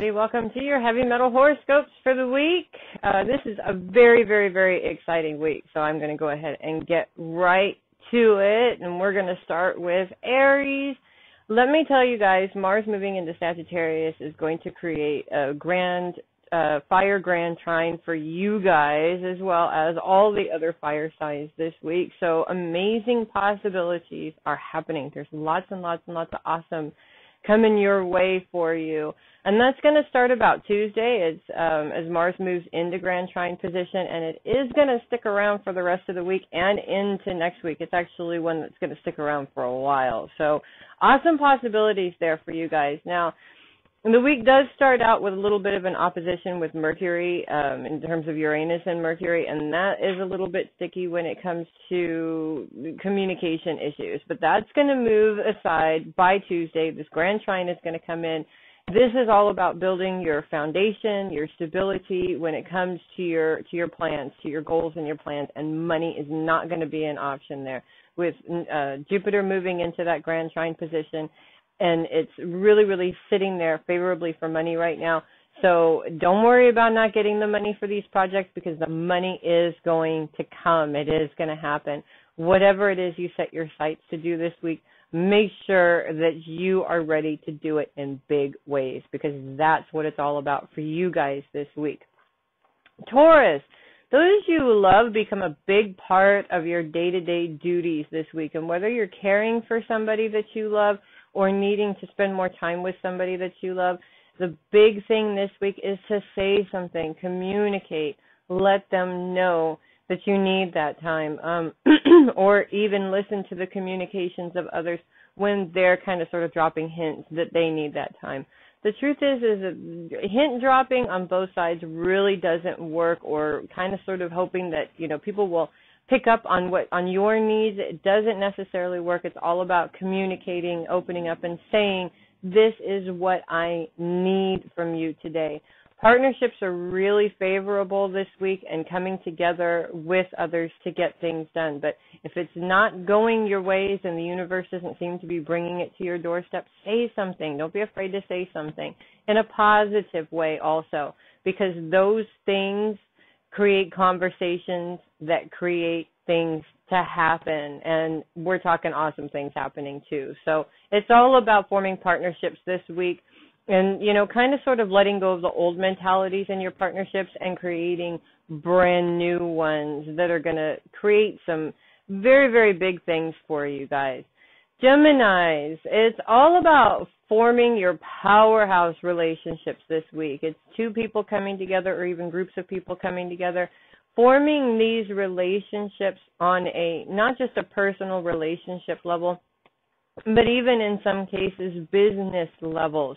everybody. Welcome to your heavy metal horoscopes for the week. This is a very, very, very exciting week, so I'm going to go ahead and get right to it, and we're going to start with Aries. Let me tell you guys, Mars moving into Sagittarius is going to create a grand fire grand trine for you guys, as well as all the other fire signs this week. So amazing possibilities are happening. There's lots and lots and lots of awesome coming your way for you. And that's going to start about Tuesday as Mars moves into Grand Trine position, and it is going to stick around for the rest of the week and into next week. It's actually one that's going to stick around for a while. So awesome possibilities there for you guys. Now, the week does start out with a little bit of an opposition with Mercury in terms of Uranus and Mercury, and that is a little bit sticky when it comes to communication issues. But that's going to move aside by Tuesday. This Grand Trine is going to come in. This is all about building your foundation, your stability when it comes to your plans, to your goals and your plans, and money is not going to be an option there. With Jupiter moving into that Grand Trine position, and it's really, really sitting there favorably for money right now. So don't worry about not getting the money for these projects, because the money is going to come. It is going to happen. Whatever it is you set your sights to do this week, make sure that you are ready to do it in big ways, because that's what it's all about for you guys this week. Taurus, those you love become a big part of your day-to-day duties this week. And whether you're caring for somebody that you love or needing to spend more time with somebody that you love, the big thing this week is to say something, communicate, let them know that you need that time, or even listen to the communications of others when they're kind of sort of dropping hints that they need that time. The truth is that hint dropping on both sides really doesn't work, or kind of sort of hoping that, people will pick up on your needs. It doesn't necessarily work. It's all about communicating, opening up, and saying, this is what I need from you today. Partnerships are really favorable this week and coming together with others to get things done. But if it's not going your ways and the universe doesn't seem to be bringing it to your doorstep, say something. Don't be afraid to say something in a positive way also, because those things create conversations that create things to happen, and we're talking awesome things happening too. So it's all about forming partnerships this week and, kind of sort of letting go of the old mentalities in your partnerships and creating brand new ones that are going to create some very, very big things for you guys. Geminis, it's all about forming your powerhouse relationships this week. It's two people coming together, or even groups of people coming together, forming these relationships on not just a personal relationship level, but even in some cases business levels.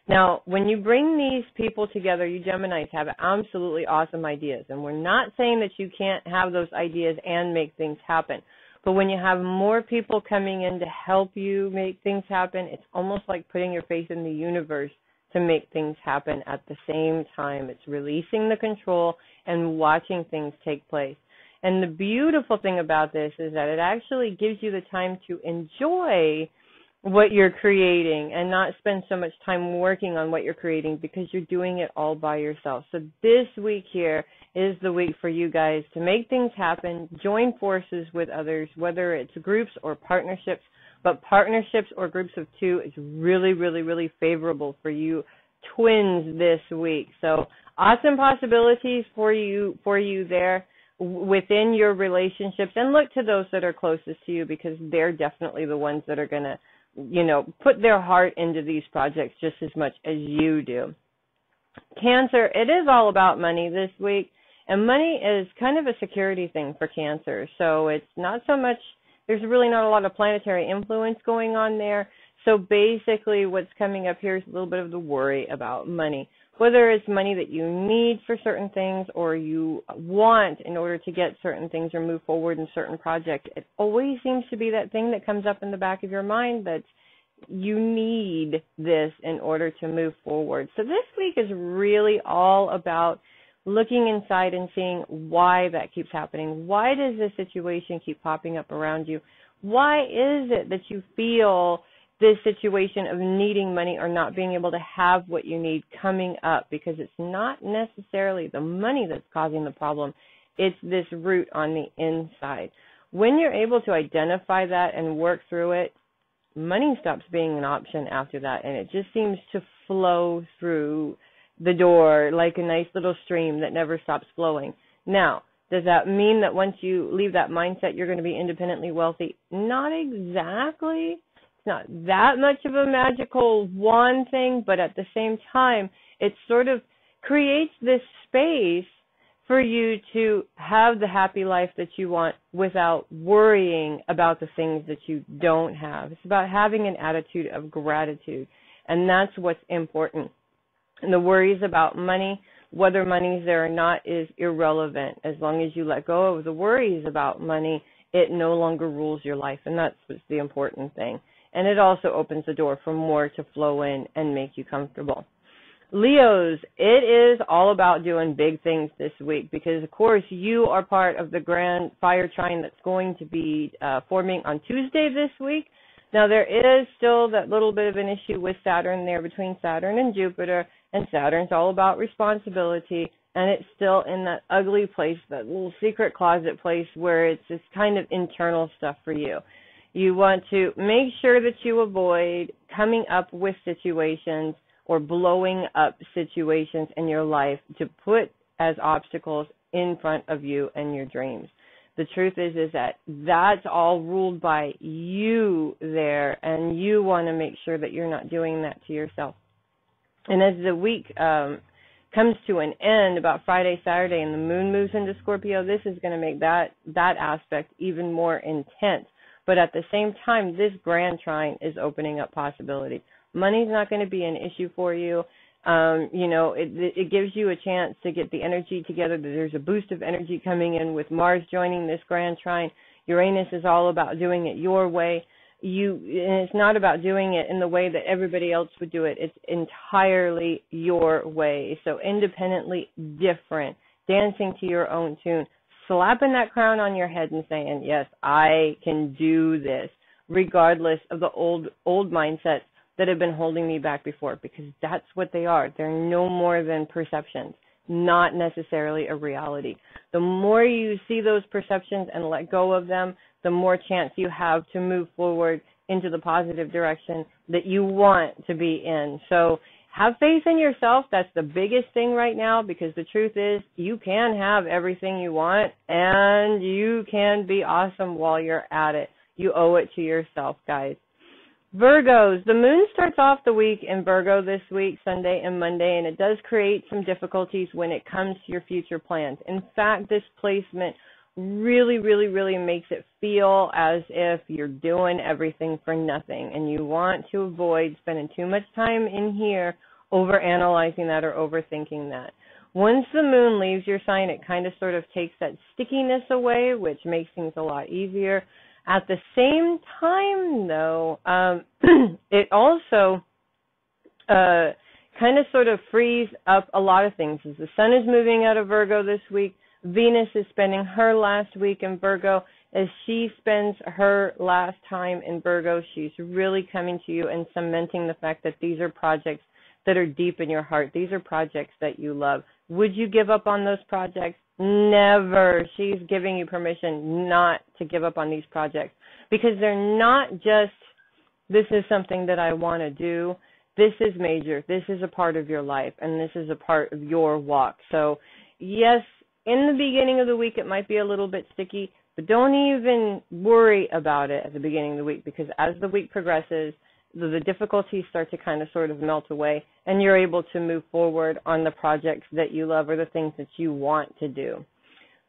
Now, when you bring these people together, you Geminis have absolutely awesome ideas, and we're not saying that you can't have those ideas and make things happen. But when you have more people coming in to help you make things happen, it's almost like putting your faith in the universe to make things happen at the same time. It's releasing the control and watching things take place. And the beautiful thing about this is that it actually gives you the time to enjoy what you're creating and not spend so much time working on what you're creating, because you're doing it all by yourself. So this week here is the week for you guys to make things happen, join forces with others, whether it's groups or partnerships. But partnerships or groups of two is really, really, really favorable for you twins this week. So awesome possibilities for you there within your relationships. And look to those that are closest to you, because they're definitely the ones that are going to, put their heart into these projects just as much as you do. Cancer, it is all about money this week. And money is kind of a security thing for Cancer. So it's not so much, there's really not a lot of planetary influence going on there. So basically what's coming up here is a little bit of the worry about money. Whether it's money that you need for certain things or you want in order to get certain things or move forward in certain projects, it always seems to be that thing that comes up in the back of your mind that you need this in order to move forward. So this week is really all about looking inside and seeing why that keeps happening. Why does this situation keep popping up around you? Why is it that you feel this situation of needing money or not being able to have what you need coming up, because it's not necessarily the money that's causing the problem. It's this root on the inside. When you're able to identify that and work through it, money stops being an option after that, and it just seems to flow through the door like a nice little stream that never stops flowing. Now, does that mean that once you leave that mindset, you're going to be independently wealthy? Not exactly. It's not that much of a magical wand thing, but at the same time, it sort of creates this space for you to have the happy life that you want without worrying about the things that you don't have. It's about having an attitude of gratitude, and that's what's important. And the worries about money, whether money's there or not, is irrelevant. As long as you let go of the worries about money, it no longer rules your life, and that's what's the important thing. And it also opens the door for more to flow in and make you comfortable. Leos, it is all about doing big things this week because, of course, you are part of the grand fire trine that's going to be forming on Tuesday this week. Now, there is still that little bit of an issue with Saturn there between Saturn and Jupiter, and Saturn's all about responsibility, and it's still in that ugly place, that little secret closet place where it's this kind of internal stuff for you. You want to make sure that you avoid coming up with situations or blowing up situations in your life to put as obstacles in front of you and your dreams. The truth is that that's all ruled by you there, and you want to make sure that you're not doing that to yourself. And as the week comes to an end, about Friday, Saturday, and the moon moves into Scorpio, this is going to make that aspect even more intense. But at the same time, this grand trine is opening up possibilities. Money's not going to be an issue for you. It gives you a chance to get the energy together. There's a boost of energy coming in with Mars joining this grand trine. Uranus is all about doing it your way. And it's not about doing it in the way that everybody else would do it. It's entirely your way. So independently different, dancing to your own tune, slapping that crown on your head and saying, yes, I can do this, regardless of the old mindsets that have been holding me back before, because that's what they are. They're no more than perceptions, not necessarily a reality. The more you see those perceptions and let go of them, the more chance you have to move forward into the positive direction that you want to be in. So have faith in yourself. That's the biggest thing right now, because the truth is you can have everything you want and you can be awesome while you're at it. You owe it to yourself, guys. Virgos, the moon starts off the week in Virgo this week, Sunday and Monday, and it does create some difficulties when it comes to your future plans. In fact, this placement really, really, really makes it feel as if you're doing everything for nothing, and you want to avoid spending too much time in here overanalyzing that or overthinking that. Once the moon leaves your sign, it kind of sort of takes that stickiness away, which makes things a lot easier. At the same time, though, it also kind of sort of frees up a lot of things. As the sun is moving out of Virgo this week, Venus is spending her last week in Virgo. As she spends her last time in Virgo, she's really coming to you and cementing the fact that these are projects that are deep in your heart. These are projects that you love. Would you give up on those projects? Never. She's giving you permission not to give up on these projects, because they're not just, this is something that I want to do. This is major. This is a part of your life, and this is a part of your walk. So, yes, in the beginning of the week, it might be a little bit sticky, but don't even worry about it at the beginning of the week, because as the week progresses, the difficulties start to kind of sort of melt away, and you're able to move forward on the projects that you love or the things that you want to do.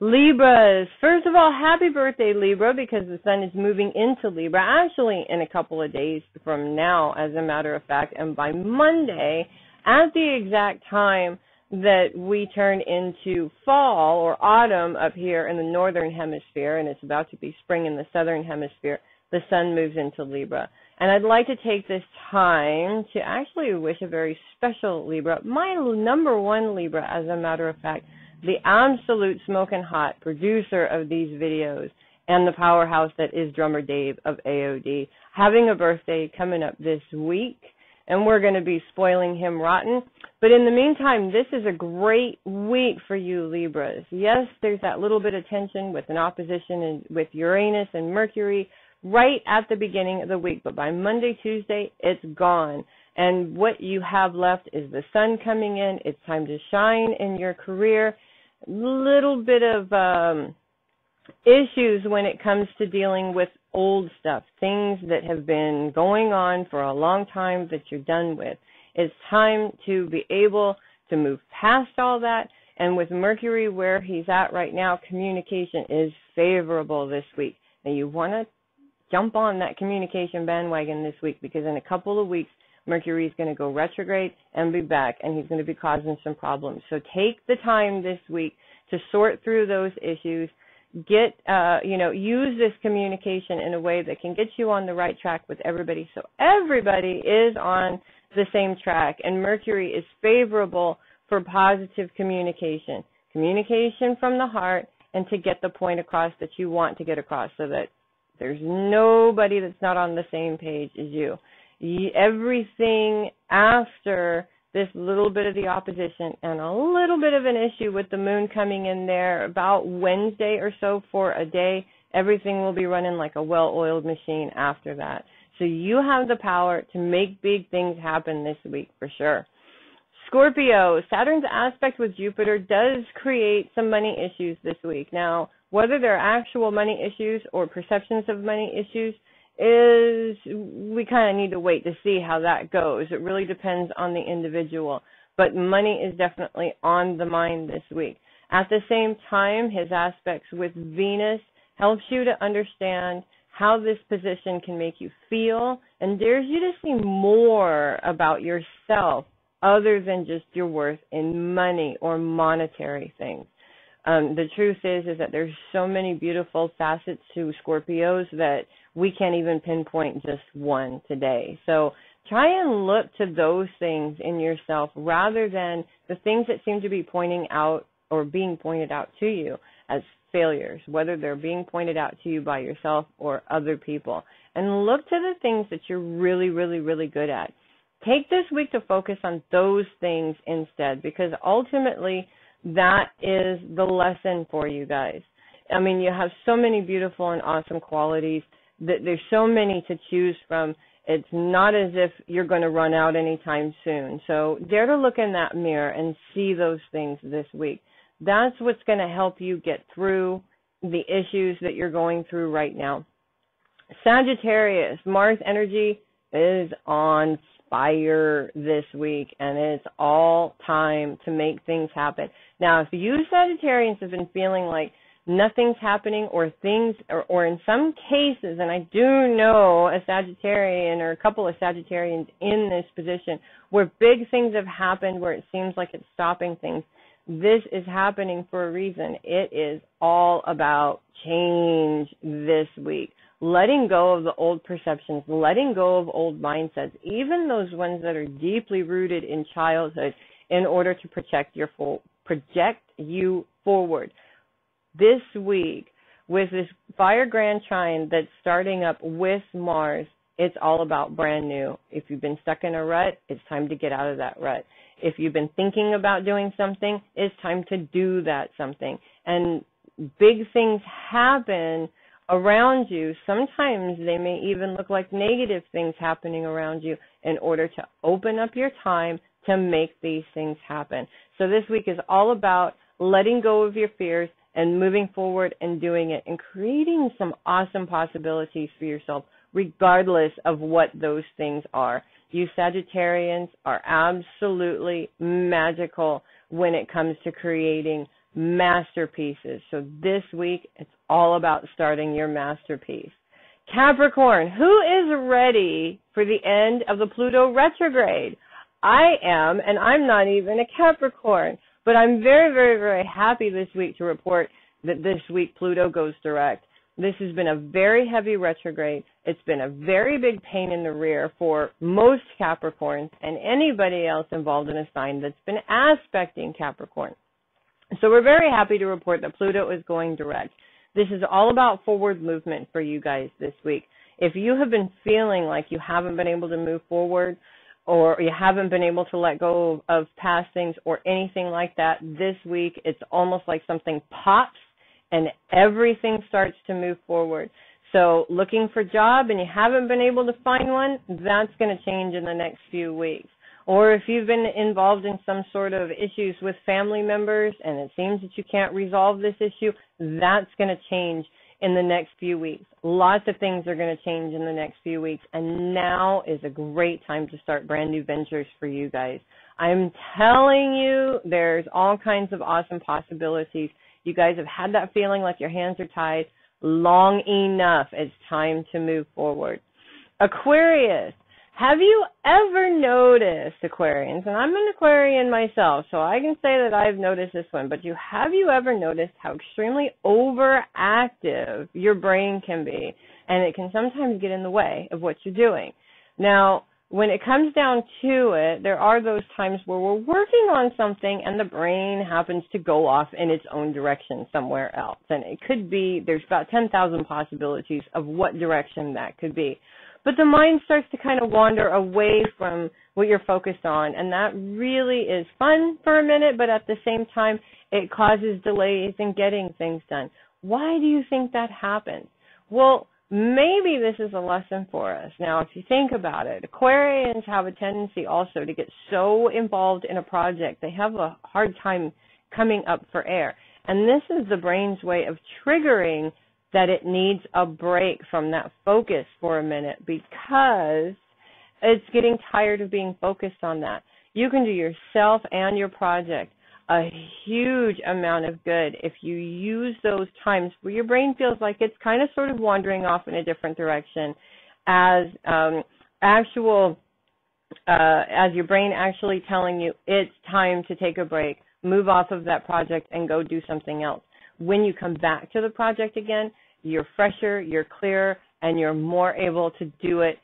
Libras, first of all, happy birthday, Libra, because the sun is moving into Libra, actually in a couple of days from now, as a matter of fact, and by Monday, at the exact time that we turn into fall or autumn up here in the northern hemisphere, and it's about to be spring in the southern hemisphere, the sun moves into Libra. And I'd like to take this time to actually wish a very special Libra, my number one Libra, as a matter of fact, the absolute smoking hot producer of these videos, and the powerhouse that is Drummer Dave of AOD, having a birthday coming up this week, and we're going to be spoiling him rotten. But in the meantime, this is a great week for you, Libras. Yes, there's that little bit of tension with an opposition with Uranus and Mercury right at the beginning of the week, but by Monday, Tuesday, it's gone. And what you have left is the sun coming in. It's time to shine in your career. Little bit of issues when it comes to dealing with old stuff, things that have been going on for a long time that you're done with. It's time to be able to move past all that. And with Mercury where he's at right now, communication is favorable this week. Now you want to jump on that communication bandwagon this week, because in a couple of weeks, Mercury is going to go retrograde and be back, and he's going to be causing some problems. So take the time this week to sort through those issues. Use this communication in a way that can get you on the right track with everybody, so everybody is on the same track. And Mercury is favorable for positive communication from the heart, and to get the point across that you want to get across, so that there's nobody that's not on the same page as you. Everything after this little bit of the opposition and a little bit of an issue with the moon coming in there about Wednesday or so for a day, everything will be running like a well-oiled machine after that. So you have the power to make big things happen this week for sure. Scorpio, Saturn's aspect with Jupiter does create some money issues this week. Now, whether they're actual money issues or perceptions of money issues, we kind of need to wait to see how that goes. It really depends on the individual. But money is definitely on the mind this week. At the same time, his aspects with Venus helps you to understand how this position can make you feel, and dares you to see more about yourself other than just your worth in money or monetary things. The truth is that there's so many beautiful facets to Scorpios that we can't even pinpoint just one today. So try and look to those things in yourself rather than the things that seem to be pointing out or being pointed out to you as failures, whether they're being pointed out to you by yourself or other people. And look to the things that you're really, really, really good at. Take this week to focus on those things instead, because ultimately that is the lesson for you guys. I mean, you have so many beautiful and awesome qualities. There's so many to choose from. It's not as if you're going to run out anytime soon. So dare to look in that mirror and see those things this week. That's what's going to help you get through the issues that you're going through right now. Sagittarius, Mars energy is on fire this week, and it's all time to make things happen. Now, if you Sagittarians have been feeling like nothing's happening, or things, or in some cases, and I do know a Sagittarian or a couple of Sagittarians in this position where big things have happened where it seems like it's stopping things, this is happening for a reason. It is all about change this week. Letting go of the old perceptions, letting go of old mindsets, even those ones that are deeply rooted in childhood, in order to project you forward. This week, with this fire grand trine that's starting up with Mars, it's all about brand new. If you've been stuck in a rut, it's time to get out of that rut. If you've been thinking about doing something, it's time to do that something. And big things happen around you. Sometimes they may even look like negative things happening around you in order to open up your time to make these things happen. So this week is all about letting go of your fears and moving forward and doing it and creating some awesome possibilities for yourself, regardless of what those things are. You Sagittarians are absolutely magical when it comes to creating masterpieces. So this week, it's all about starting your masterpiece. Capricorn, who is ready for the end of the Pluto retrograde? I am, and I'm not even a Capricorn. But I'm very, very, very happy this week to report that this week Pluto goes direct. This has been a very heavy retrograde. It's been a very big pain in the rear for most Capricorns and anybody else involved in a sign that's been aspecting Capricorn. So we're very happy to report that Pluto is going direct. This is all about forward movement for you guys this week. If you have been feeling like you haven't been able to move forward, or you haven't been able to let go of past things or anything like that, this week it's almost like something pops and everything starts to move forward. So looking for a job and you haven't been able to find one, that's going to change in the next few weeks. Or if you've been involved in some sort of issues with family members and it seems that you can't resolve this issue, that's going to change in the next few weeks. Lots of things are going to change in the next few weeks, and now is a great time to start brand new ventures for you guys. I'm telling you, there's all kinds of awesome possibilities. You guys have had that feeling like your hands are tied long enough. It's time to move forward. Aquarius. Have you ever noticed, Aquarians, and I'm an Aquarian myself, so I can say that I've noticed this one, but have you ever noticed how extremely overactive your brain can be, and it can sometimes get in the way of what you're doing? Now, when it comes down to it, there are those times where we're working on something and the brain happens to go off in its own direction somewhere else, and it could be, there's about 10,000 possibilities of what direction that could be. But the mind starts to kind of wander away from what you're focused on, and that really is fun for a minute, but at the same time, it causes delays in getting things done. Why do you think that happens? Well, maybe this is a lesson for us. Now, if you think about it, Aquarians have a tendency also to get so involved in a project, they have a hard time coming up for air. And this is the brain's way of triggering that it needs a break from that focus for a minute because it's getting tired of being focused on that. You can do yourself and your project a huge amount of good if you use those times where your brain feels like it's kind of sort of wandering off in a different direction as your brain actually telling you it's time to take a break, move off of that project and go do something else. When you come back to the project again, you're fresher, you're clearer, and you're more able to do it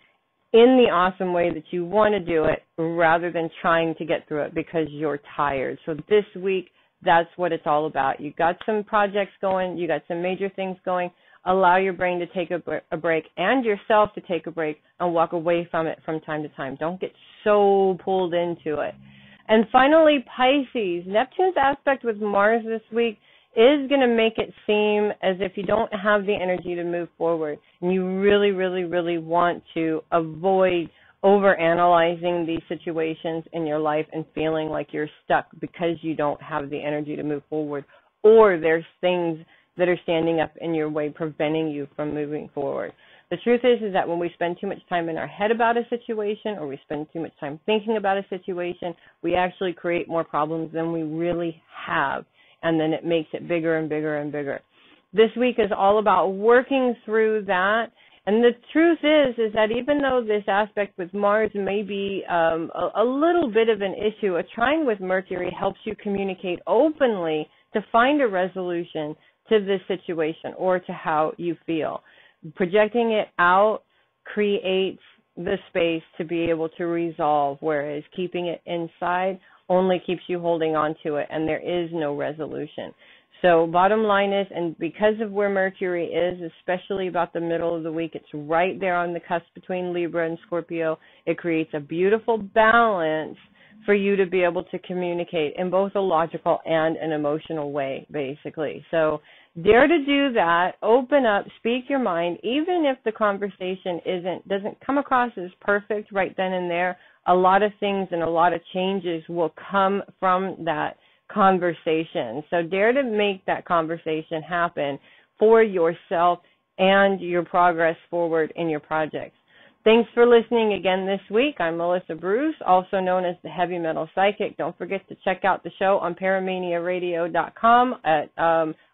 in the awesome way that you want to do it rather than trying to get through it because you're tired. So this week, that's what it's all about. You got some projects going, you got some major things going. Allow your brain to take a break and yourself to take a break and walk away from it from time to time. Don't get so pulled into it. And finally, Pisces. Neptune's aspect with Mars this week is going to make it seem as if you don't have the energy to move forward. And you really, really, really want to avoid overanalyzing these situations in your life and feeling like you're stuck because you don't have the energy to move forward, or there's things that are standing up in your way preventing you from moving forward. The truth is that when we spend too much time in our head about a situation or we spend too much time thinking about a situation, we actually create more problems than we really have. And then it makes it bigger and bigger and bigger. This week is all about working through that. And the truth is that even though this aspect with Mars may be a little bit of an issue, a trine with Mercury helps you communicate openly to find a resolution to this situation or to how you feel. Projecting it out creates the space to be able to resolve, whereas keeping it inside only keeps you holding on to it, and there is no resolution. So bottom line is, and because of where Mercury is, especially about the middle of the week, it's right there on the cusp between Libra and Scorpio. It creates a beautiful balance for you to be able to communicate in both a logical and an emotional way, basically. So dare to do that, open up, speak your mind, even if the conversation doesn't come across as perfect right then and there. A lot of things and a lot of changes will come from that conversation. So dare to make that conversation happen for yourself and your progress forward in your projects. Thanks for listening again this week. I'm Melissa Bruce, also known as the Heavy Metal Psychic. Don't forget to check out the show on paramaniaradio.com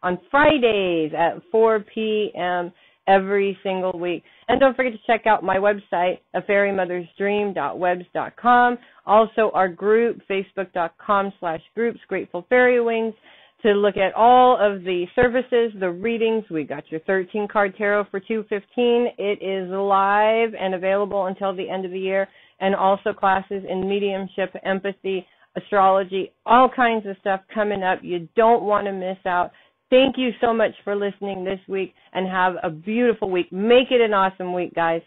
on Fridays at 4 p.m. every single week. And don't forget to check out my website, afairymothersdream.webs.com. Also our group, facebook.com/groups, Grateful Fairy Wings, to look at all of the services, the readings. We got your 13-card tarot for $215. It is live and available until the end of the year, and also classes in mediumship, empathy, astrology, all kinds of stuff coming up. You don't want to miss out. Thank you so much for listening this week, and have a beautiful week. Make it an awesome week, guys.